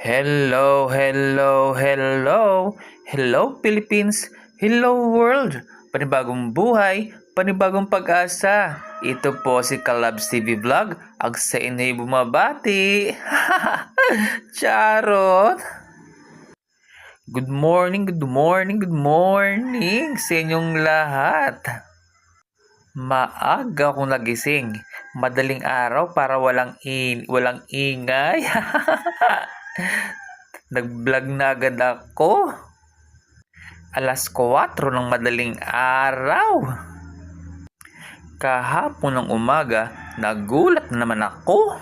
Hello, hello, hello. Hello Philippines, hello world. Panibagong buhay, panibagong pag-asa. Ito po si Kalabs TV Vlog. Ang sa inyo'y bumabati. Charot. Good morning, good morning, good morning sa inyong lahat. Maaga akong nagising. Madaling araw para walang ingay. Nag-vlog na agad ako. Alas 4 ng madaling araw. Kahapon ng umaga, nagulat na naman ako.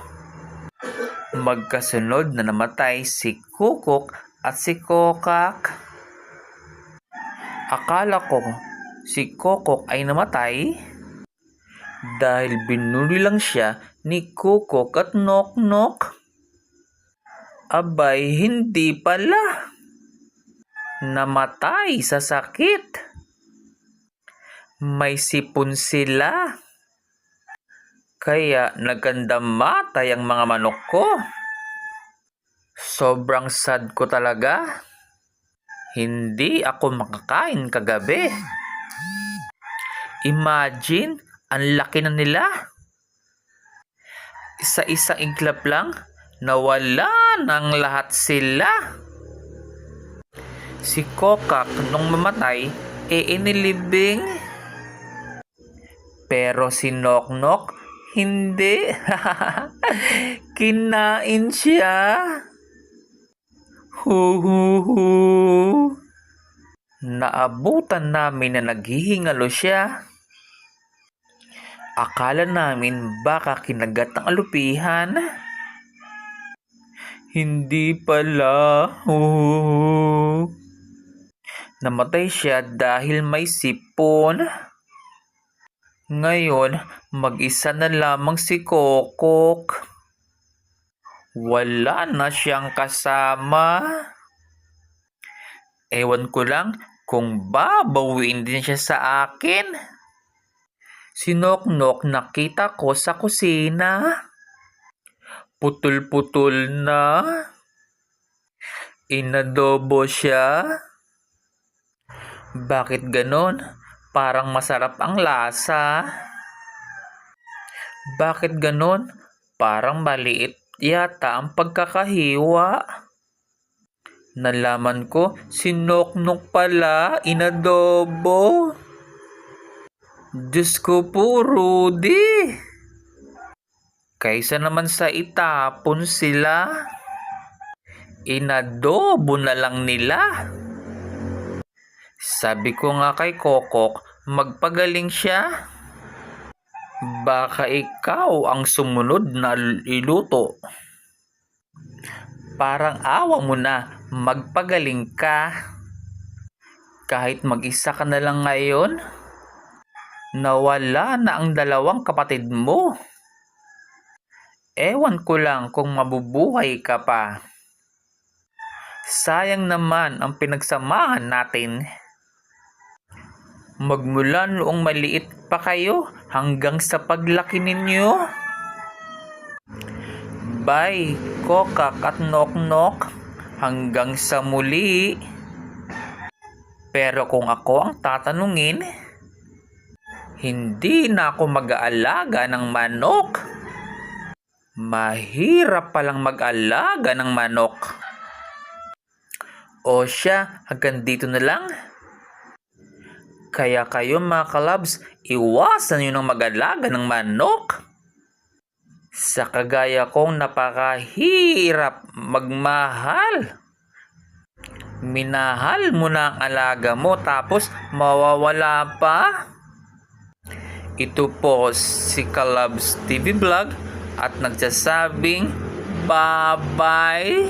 Magkasunod na namatay si Kukok at si Kokak. Akala ko si Kokok ay namatay dahil binuli lang siya ni Kukok at Nok-Nok. Abay, hindi pala. Namatay sa sakit. May sipon sila. Kaya nagkandamatay ang mga manok ko. Sobrang sad ko talaga. Hindi ako makakain kagabi. Imagine, ang laki na nila. Isa-isang iglap lang, nawala ng lahat sila. Si Kokak nung mamatay, inilibing. Pero si Nok-Nok, hindi. Kinain siya. Huhuhu. Naabutan namin na naghihingalo siya. Akala namin baka kinagat ng alupihan. Hindi pala. Namatay siya dahil may sipon. Ngayon, mag-isa na lamang si Kokok. Wala na siyang kasama. Ewan ko lang kung babawiin din siya sa akin. Si Nok-Nok nakita ko sa kusina. Putol-putol na. Inadobo siya. Bakit ganon? Parang masarap ang lasa. Bakit ganon? Parang maliit yata ang pagkakahiwa. Nalaman ko, si Nok-Nok pala inadobo. Diyos ko po, Rudy. Kaysa naman sa itapon sila, inadobo na lang nila. Sabi ko nga kay Kokok, magpagaling siya. Baka ikaw ang sumunod na iluto. Parang awa mo na, magpagaling ka. Kahit mag-isa ka na lang ngayon, nawala na ang dalawang kapatid mo. Ewan ko lang kung mabubuhay ka pa. Sayang naman ang pinagsamahan natin. Magmula noong maliit pa kayo hanggang sa paglaki ninyo. Bye, Kokak at Nok-Nok. Hanggang sa muli. Pero kung ako ang tatanungin, hindi na ako mag-aalaga ng manok. Mahirap palang mag-alaga ng manok. O siya, hanggang dito na lang. Kaya kayo mga kalabs, iwasan nyo ng mag-alaga ng manok. Sa kagaya kong napakahirap magmahal. Minahal mo na ang alaga mo tapos mawawala pa. Ito po si Kalabs TV Vlog at nagsasabing bye-bye.